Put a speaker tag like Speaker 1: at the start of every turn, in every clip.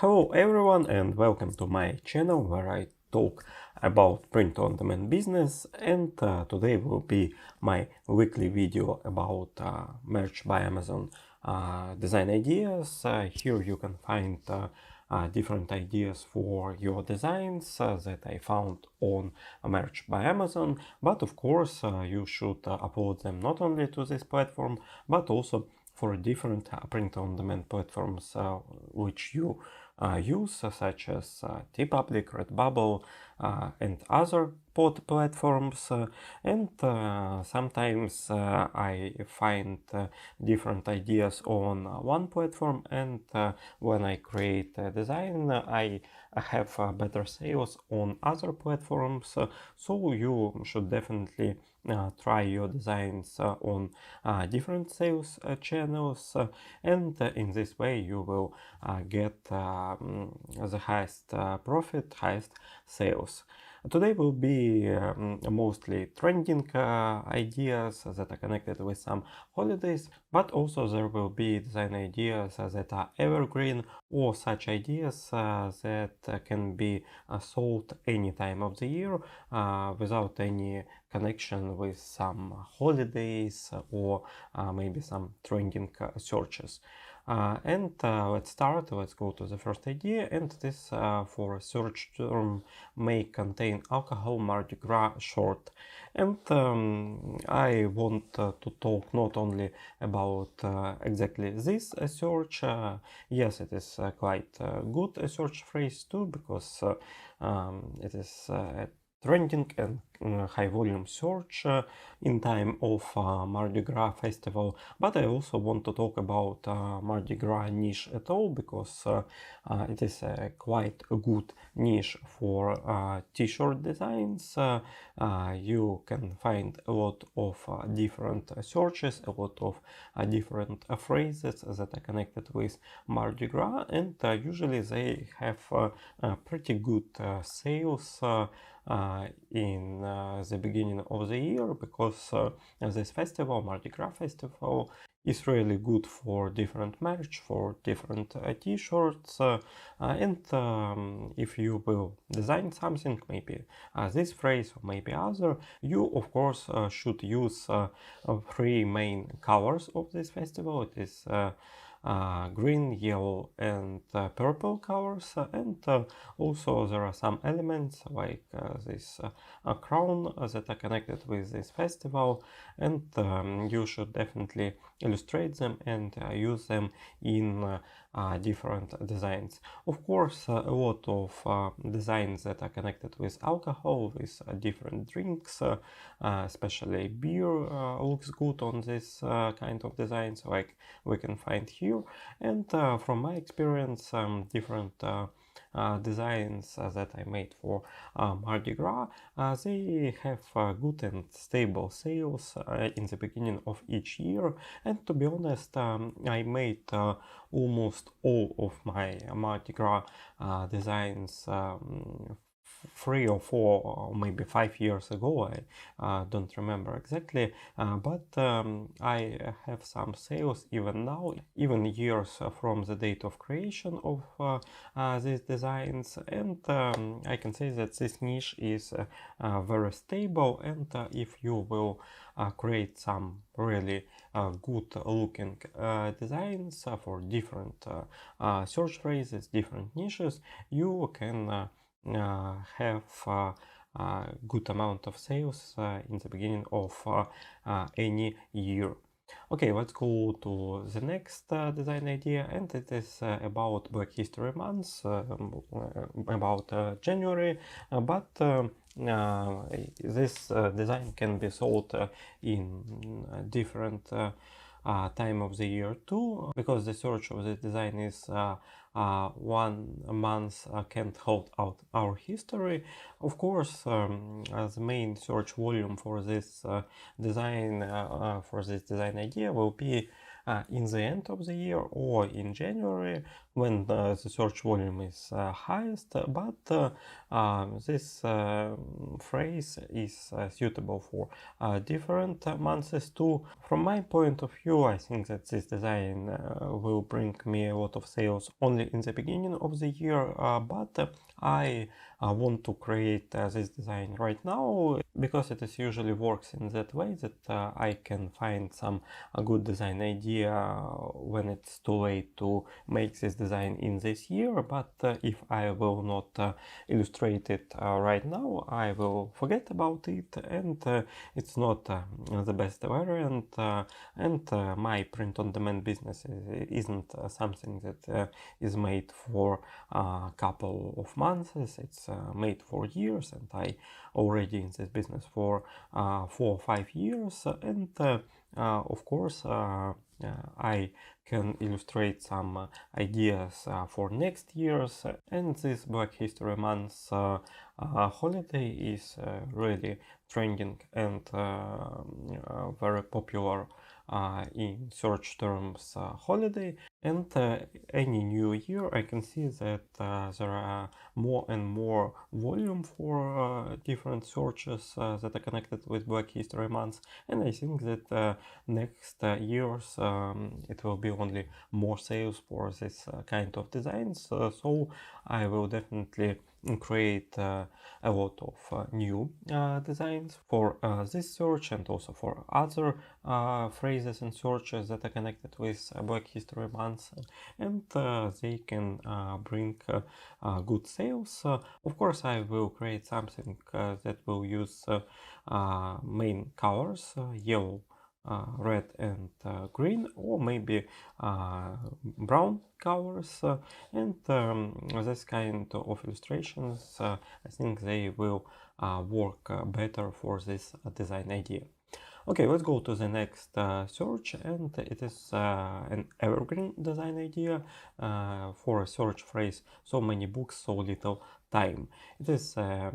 Speaker 1: Hello everyone and welcome to my channel where I talk about print-on-demand business, and today will be my weekly video about Merch by Amazon design ideas. Here you can find different ideas for your designs that I found on Merch by Amazon, but of course you should upload them not only to this platform but also for different print-on-demand platforms which you use, such as TeePublic, Redbubble, and other pod platforms. And sometimes I find different ideas on one platform, and when I create a design, I have better sales on other platforms. So you should definitely try your designs on different sales channels, and in this way you will get the highest profit, highest sales. Today will be mostly trending ideas that are connected with some holidays, but also there will be design ideas that are evergreen, or such ideas that can be sold any time of the year without any connection with some holidays or maybe some trending searches. Let's start. Let's go to the first idea, and this for a search term may contain alcohol, Mardi Gras, short. And I want to talk not only about exactly this search. Yes, it is quite good search phrase too, because it is trending and high volume search in time of Mardi Gras festival, but I also want to talk about Mardi Gras niche at all, because it is quite a good niche for t-shirt designs. You can find a lot of different searches, a lot of different phrases that are connected with Mardi Gras, and usually they have pretty good sales in the beginning of the year, because this festival, Mardi Gras festival, is really good for different merch, for different t-shirts, and if you will design something, maybe this phrase or maybe other, you of course should use three main colors of this festival. It is green, yellow, and purple colors, and also there are some elements like this crown that are connected with this festival, and you should definitely illustrate them and use them in different designs. Of course, a lot of designs that are connected with alcohol, with different drinks, especially beer looks good on this kind of designs, like we can find here. And from my experience, different designs that I made for Mardi Gras, they have good and stable sales in the beginning of each year. And to be honest, I made almost all of my Mardi Gras designs 3 or 4 or maybe 5 years ago. I don't remember exactly, but I have some sales even now, even years from the date of creation of these designs, and I can say that this niche is very stable, and if you will create some really good looking designs for different search phrases, different niches, you can have good amount of sales in the beginning of any year. Okay, let's go to the next design idea, and it is about Black History Month, about January, but this design can be sold in different time of the year too, because the search of the design is 1 month can't hold out our history. Of course, the main search volume for this design idea will be in the end of the year or in January. when the search volume is highest, but this phrase is suitable for different months too. From my point of view, I think that this design will bring me a lot of sales only in the beginning of the year, but I want to create this design right now because it is usually works in that way that I can find some good design idea when it's too late to make this design in this year. But if I will not illustrate it right now, I will forget about it, and it's not the best variant, and my print-on-demand business isn't something that is made for a couple of months. It's made for years, and I already in this business for 4 or 5 years, and of course I can illustrate some ideas for next years, and this Black History Month holiday is really trending and very popular in search terms holiday. And any new year I can see that there are more and more volume for different searches that are connected with Black History Month, and I think that next years it will be only more sales for this kind of designs, so I will definitely create a lot of new designs for this search and also for other phrases and searches that are connected with Black History Month, and they can bring good sales. Of course, I will create something that will use main colors, yellow, red and green, or maybe brown colors, and this kind of illustrations I think they will work better for this design idea. Okay, let's go to the next search, and it is an evergreen design idea for a search phrase: so many books, so little time. It is a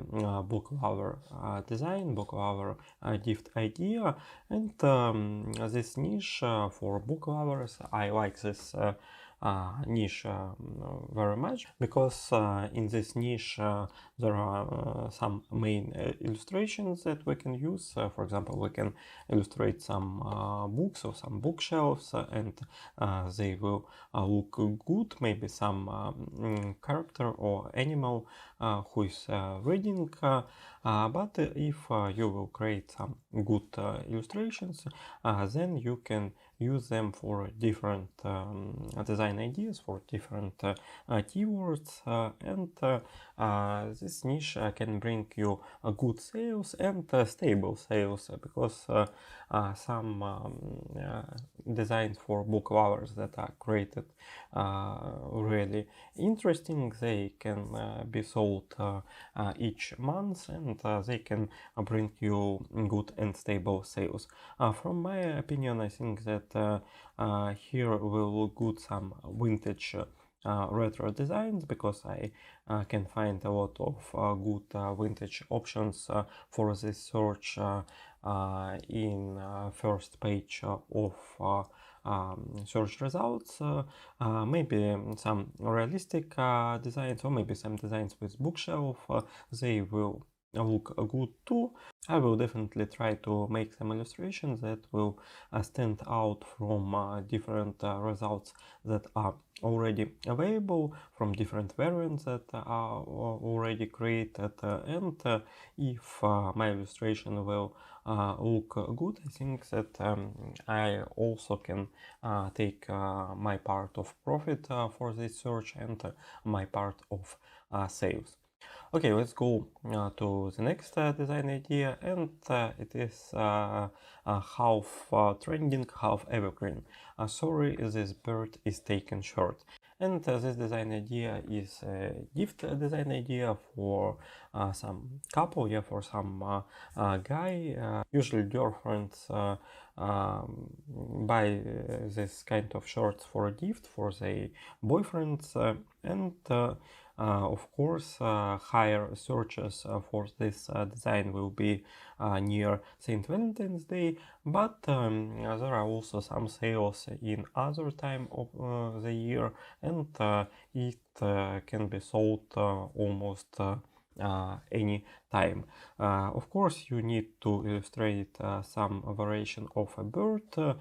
Speaker 1: book lover design, book lover gift idea, and this niche for book lovers, I like this niche very much, because in this niche there are some main illustrations that we can use. For example, we can illustrate some books or some bookshelves, and they will look good, maybe some character or animal who is reading, but if you will create some good illustrations, then you can use them for different design ideas, for different keywords, and this niche can bring you good sales and stable sales, because some designs for book lovers that are created really interesting, they can be sold each month, and they can bring you good and stable sales. From my opinion, I think that here will look good some vintage retro designs, because I can find a lot of good vintage options for this search in first page of search results. Maybe some realistic designs, or maybe some designs with bookshelf, they will look good too. I will definitely try to make some illustrations that will stand out from different results that are already available, from different variants that are already created, and if my illustration will look good, I think that I also can take my part of profit for this search and my part of sales. Okay, let's go to the next design idea, and it is half trending, half evergreen. Sorry, this bird is taken short. And this design idea is a gift design idea for some couple, yeah, for some guy. Usually girlfriends buy this kind of shorts for a gift for their boyfriends, and Of course, higher searches for this design will be near St. Valentine's Day, but there are also some sales in other time of the year, and it can be sold almost any time. Of course, you need to illustrate some variation of a bird.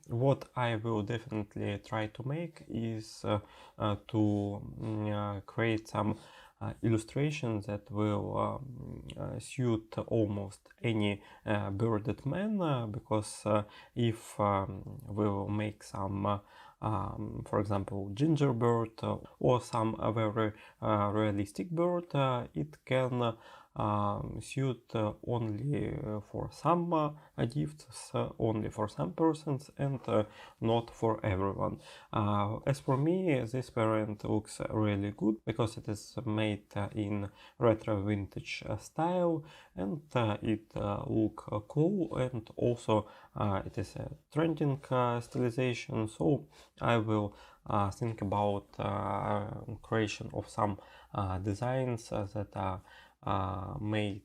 Speaker 1: What I will definitely try to make is to create some illustrations that will suit almost any bearded man, because if we will make some for example, gingerbird or some very realistic bird, it can suit only for some gifts, only for some persons, and not for everyone. As for me, this parent looks really good because it is made in retro vintage style, and it look cool, and also it is a trending stylization. So I will think about creation of some designs that are made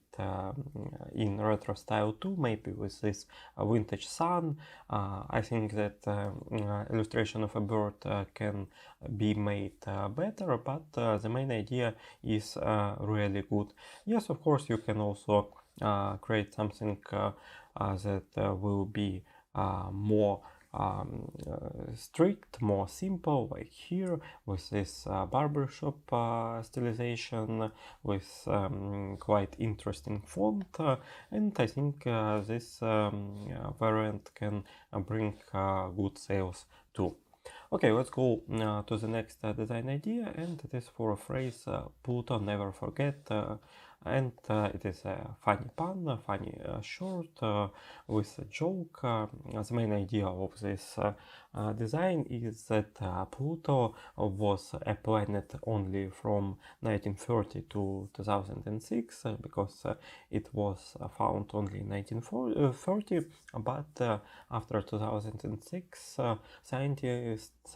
Speaker 1: in retro style too, maybe with this vintage sun. I think that illustration of a bird can be made better, but the main idea is really good. Yes, of course, you can also create something that will be more strict, more simple, like here with this barbershop stylization with quite interesting font, and I think this variant can bring good sales too. Okay, let's go to the next design idea, and it is for a phrase Pluto never forget. And it is a funny pun, a funny short with a joke. The main idea of this design is that Pluto was a planet only from 1930 to 2006, because it was found only in 1930, but after 2006 scientists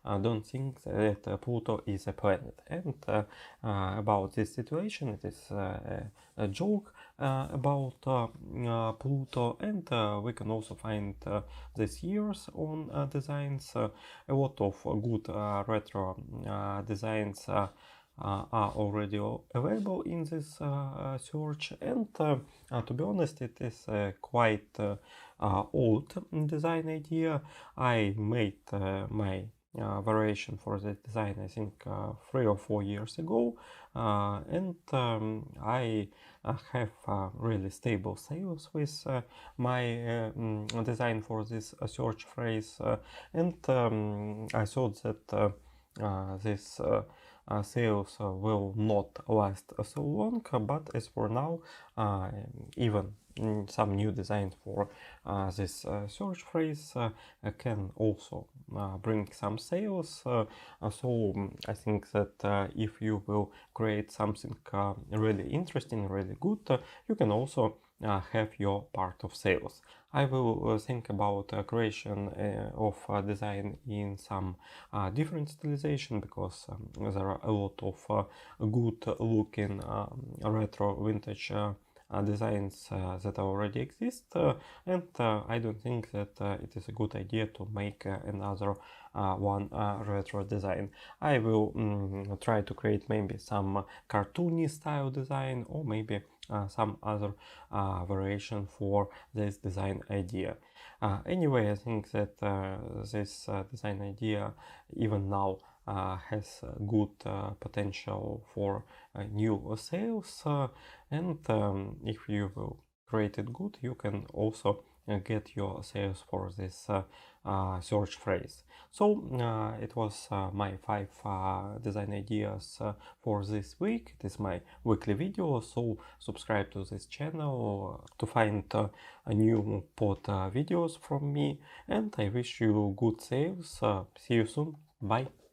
Speaker 1: don't think that Pluto is a planet. And about this situation, it is a joke about Pluto, and we can also find these years on designs. A lot of good retro designs are already available in this search, and to be honest, it is quite old design idea. I made my variation for the design, I think 3 or 4 years ago, and I have really stable sales with my design for this search phrase, and I thought that this sales will not last so long, but as for now, even some new designs for this search phrase can also bring some sales. So I think that if you will create something really interesting, really good, you can also have your part of sales. I will think about creation of design in some different stylization, because there are a lot of good looking retro vintage designs that already exist, and I don't think that it is a good idea to make another one retro design. I will try to create maybe some cartoony style design, or maybe some other variation for this design idea. Anyway, I think that this design idea even now has good potential for new sales, and if you will create it good, you can also get your sales for this search phrase. So it was my 5 design ideas for this week. It is my weekly video, so subscribe to this channel to find new pod videos from me, and I wish you good sales. See you soon. Bye.